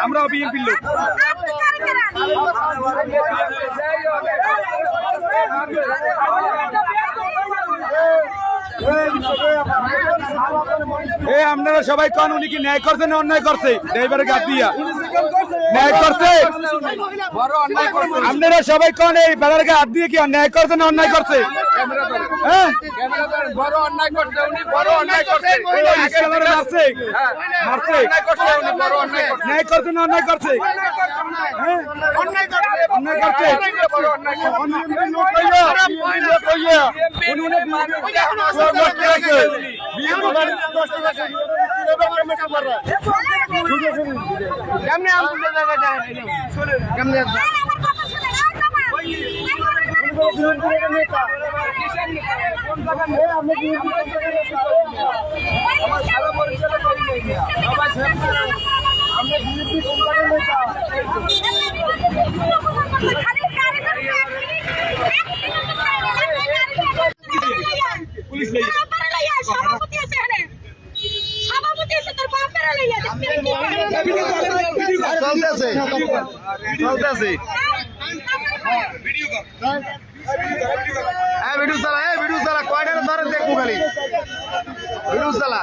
আমরা বিএনপির লোক। আপনারা সবাই কোন উনি কি ন্যায় করছে না অন্যায় করছে? ড্রাইভারের গাদ দিয়া ন্যায় করছে। আপনারা সবাই কোন এই বেড়ার হাত দিয়ে কি ন্যায় করছে না অন্যায় করছে? হ্যাঁ, বড় অন্যায় করছে উনি, বড় অন্যায় করছে। মারছে মারছে, ন্যায় করছে না অন্যায় করছে? হ্যাঁ, অন্যায় করছে। পুলিশ লইয়া সভাপতি আছে, সভাপতি আছে, তোর বাপেরা লইয়া চলতেছে চলতেছে। ভিডিও চালা, ভিডিও চালা, কয়টা ধরে দেখবো খালি ভিডিও চালা।